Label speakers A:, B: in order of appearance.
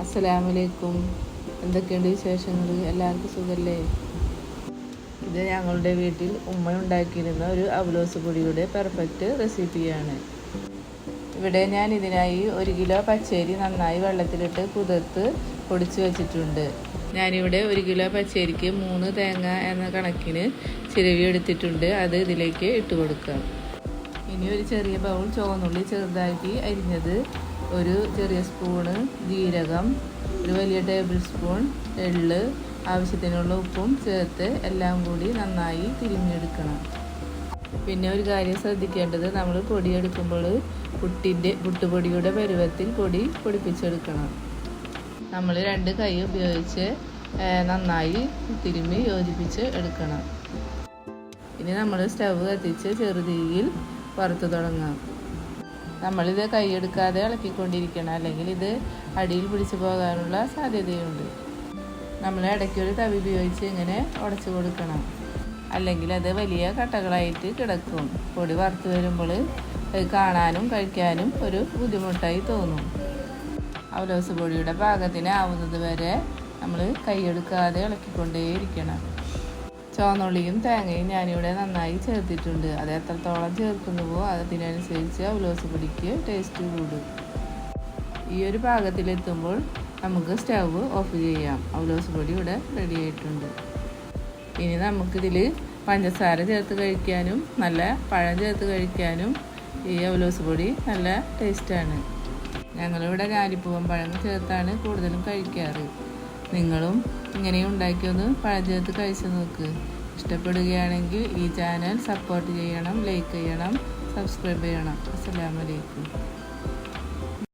A: അസ്സലാമലൈക്കും. എന്തൊക്കെയുണ്ട് വിശേഷങ്ങൾ? എല്ലാവർക്കും സുഖമല്ലേ? ഇത് ഞങ്ങളുടെ വീട്ടിൽ ഉമ്മ ഉണ്ടാക്കിയിരുന്ന ഒരു അവലോസ് പൊടിയുടെ പെർഫെക്റ്റ് റെസിപ്പിയാണ്. ഇവിടെ ഞാൻ ഇതിനായി 1 കിലോ പച്ചരി നന്നായി വെള്ളത്തിലിട്ട് കുതിർത്ത് പൊടിച്ച് വെച്ചിട്ടുണ്ട്. ഞാനിവിടെ 1 കിലോ പച്ചരിക്ക് 3 തേങ്ങ എന്ന കണക്കിന് ചിരവി എടുത്തിട്ടുണ്ട്. അത് ഇതിലേക്ക് ഇട്ട് കൊടുക്കാം. ഇനി ഒരു ചെറിയ ബൗൾ ചുവന്നുള്ളി ചെറുതാക്കി അരിഞ്ഞത്, ഒരു ചെറിയ സ്പൂണ് ജീരകം, ഒരു വലിയ ടേബിൾ സ്പൂൺ എള്ള്, ആവശ്യത്തിനുള്ള ഉപ്പും ചേർത്ത് എല്ലാം കൂടി നന്നായി തിരിഞ്ഞെടുക്കണം. പിന്നെ ഒരു കാര്യം ശ്രദ്ധിക്കേണ്ടത്, നമ്മൾ പൊടിയെടുക്കുമ്പോൾ പുട്ടുപൊടിയുടെ പരുവത്തിൽ പൊടിപ്പിച്ചെടുക്കണം. നമ്മൾ 2 കൈ ഉപയോഗിച്ച് നന്നായി തിരുമ്മി യോജിപ്പിച്ച് എടുക്കണം. ഇനി നമ്മൾ സ്റ്റവ് കത്തിച്ച് ചെറുതീയിൽ വറുത്ത് തുടങ്ങാം. നമ്മളിത് കൈയെടുക്കാതെ ഇളക്കിക്കൊണ്ടിരിക്കണം, അല്ലെങ്കിൽ ഇത് അടിയിൽ പിടിച്ചു പോകാനുള്ള സാധ്യതയുണ്ട്. നമ്മൾ ഇടയ്ക്കൊരു തവി ഉപയോഗിച്ച് ഇങ്ങനെ ഉടച്ചു കൊടുക്കണം, അല്ലെങ്കിൽ അത് വലിയ കട്ടകളായിട്ട് കിടക്കും. പൊടി വറുത്ത് വരുമ്പോൾ കാണാനും കഴിക്കാനും ഒരു ബുദ്ധിമുട്ടായി തോന്നും. അവലോസ് പൊടിയുടെ പാകത്തിന് ആവുന്നത് വരെ നമ്മൾ കൈയെടുക്കാതെ ഇളക്കിക്കൊണ്ടേയിരിക്കണം. ചുവന്നുള്ളിയും തേങ്ങയും ഞാനിവിടെ നന്നായി ചേർത്തിട്ടുണ്ട്. അത് എത്രത്തോളം ചേർക്കുന്നുവോ അതിനനുസരിച്ച് അവലോസ് പൊടിക്ക് ടേസ്റ്റ് കൂടും. ഈ ഒരു പാകത്തിലെത്തുമ്പോൾ നമുക്ക് സ്റ്റവ് ഓഫ് ചെയ്യാം. അവലോസ് പൊടി ഇവിടെ റെഡി ആയിട്ടുണ്ട്. ഇനി നമുക്കിതിൽ പഞ്ചസാര ചേർത്ത് കഴിക്കാനും നല്ല പഴം ചേർത്ത് കഴിക്കാനും ഈ അവലോസ് പൊടി നല്ല ടേസ്റ്റാണ്. ഞങ്ങളിവിടെ ഞാലിപ്പൂവൻ പഴം ചേർത്താണ് കൂടുതലും കഴിക്കാറ്. നിങ്ങളും ഇങ്ങനെയും ഉണ്ടാക്കിയൊന്ന് പഴം ചേർത്ത് കഴിച്ച് നോക്ക്. ഇഷ്ടപ്പെടുകയാണെങ്കിൽ ഈ ചാനൽ സപ്പോർട്ട് ചെയ്യണം, ലൈക്ക് ചെയ്യണം, സബ്സ്ക്രൈബ് ചെയ്യണം. അസ്സലാമു അലൈക്കും.